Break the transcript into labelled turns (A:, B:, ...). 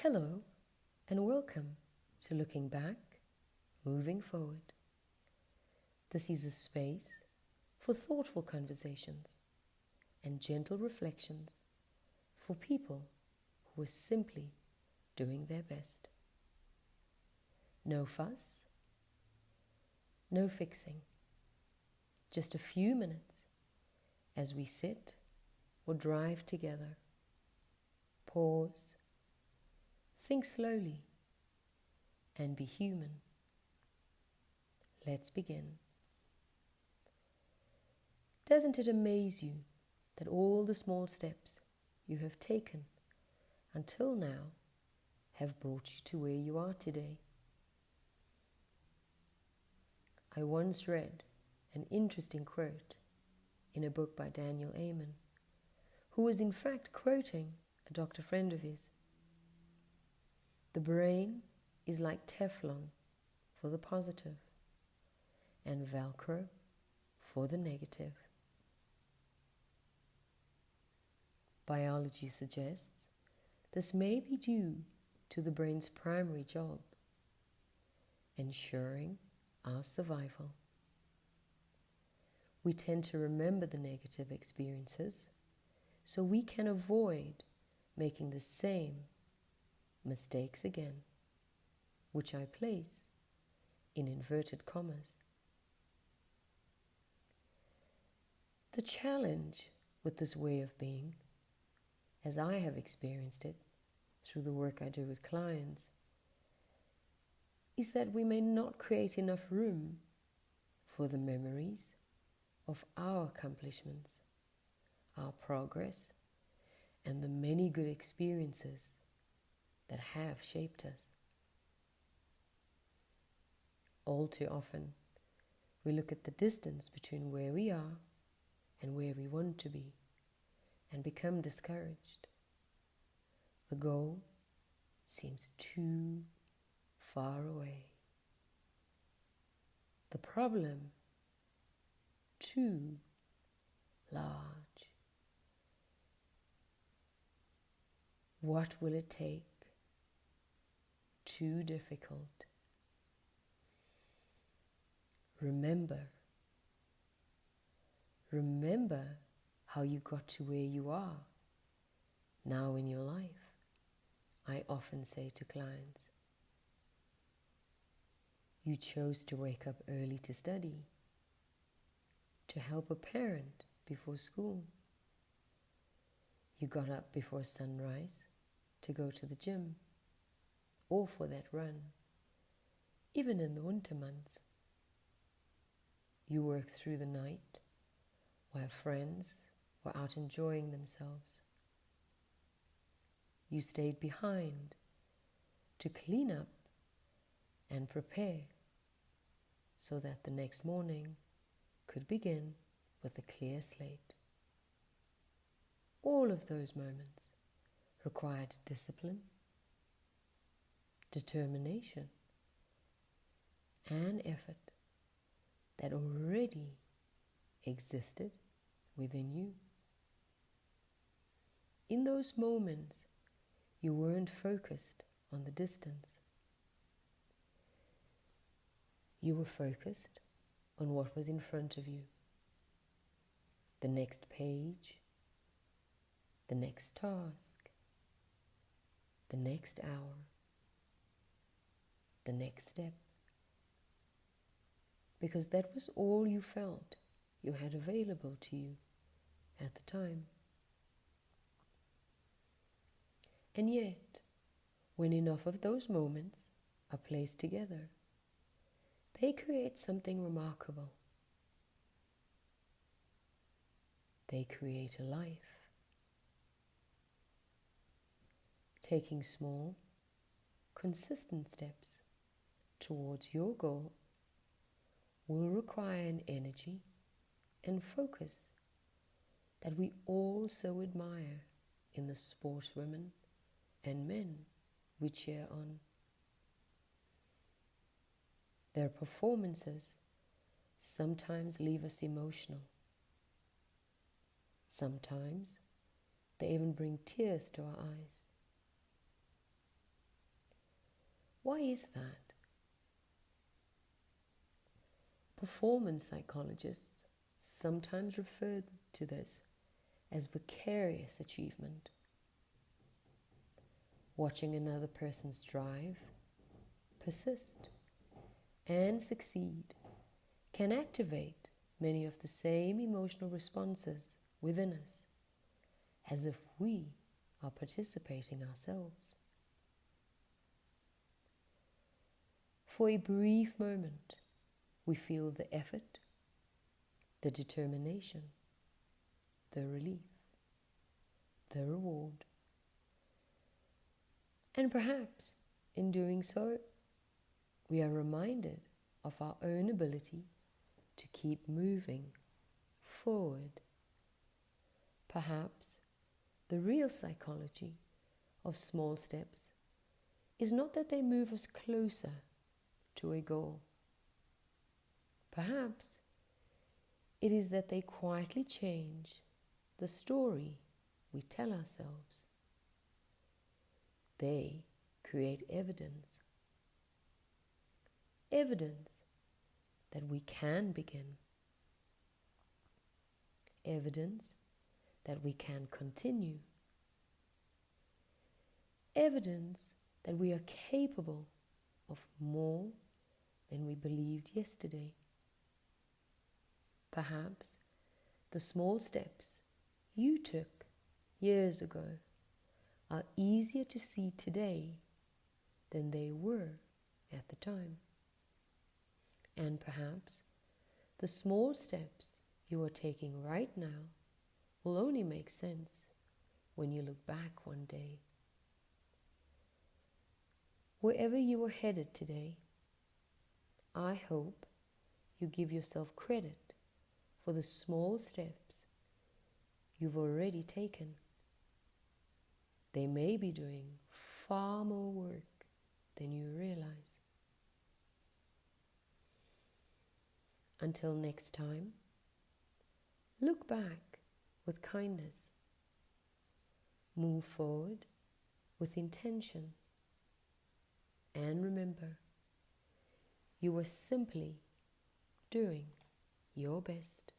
A: Hello and welcome to Looking Back, Moving Forward. This is a space for thoughtful conversations and gentle reflections for people who are simply doing their best. No fuss, no fixing, just a few minutes as we sit or drive together. Pause, think slowly, and be human. Let's begin. Doesn't it amaze you that all the small steps you have taken until now have brought you to where you are today? I once read an interesting quote in a book by Daniel Amen, who was in fact quoting a doctor friend of his. The brain is like Teflon for the positive and Velcro for the negative. Biology suggests this may be due to the brain's primary job, ensuring our survival. We tend to remember the negative experiences so we can avoid making the same mistakes again, which I place in inverted commas. The challenge with this way of being, as I have experienced it through the work I do with clients, is that we may not create enough room for the memories of our accomplishments, our progress, and the many good experiences that have shaped us. All too often, we look at the distance between where we are and where we want to be and become discouraged. The goal seems too far away. The problem, too large. What will it take? Too difficult. Remember how you got to where you are now in your life, I often say to clients. You chose to wake up early to study, to help a parent before school. You got up before sunrise to go to the gym or for that run, even in the winter months. You worked through the night while friends were out enjoying themselves. You stayed behind to clean up and prepare so that the next morning could begin with a clear slate. All of those moments required discipline, determination, and effort that already existed within you. In those moments, you weren't focused on the distance. You were focused on what was in front of you. The next page, the next task, the next hour, the next step. Because that was all you felt you had available to you at the time. And yet, when enough of those moments are placed together, they create something remarkable. They create a life. Taking small, consistent steps towards your goal will require an energy and focus that we all so admire in the sportswomen and men we cheer on. Their performances sometimes leave us emotional. Sometimes they even bring tears to our eyes. Why is that? Performance psychologists sometimes refer to this as vicarious achievement. Watching another person's drive, persist, and succeed can activate many of the same emotional responses within us, as if we are participating ourselves. For a brief moment, we feel the effort, the determination, the relief, the reward. And perhaps in doing so, we are reminded of our own ability to keep moving forward. Perhaps the real psychology of small steps is not that they move us closer to a goal. Perhaps it is that they quietly change the story we tell ourselves. They create evidence that we can begin, evidence that we can continue, evidence that we are capable of more than we believed yesterday. Perhaps the small steps you took years ago are easier to see today than they were at the time. And perhaps the small steps you are taking right now will only make sense when you look back one day. Wherever you are headed today, I hope you give yourself credit for the small steps you've already taken. They may be doing far more work than you realize. Until next time, look back with kindness. Move forward with intention. And remember, you are simply doing your best.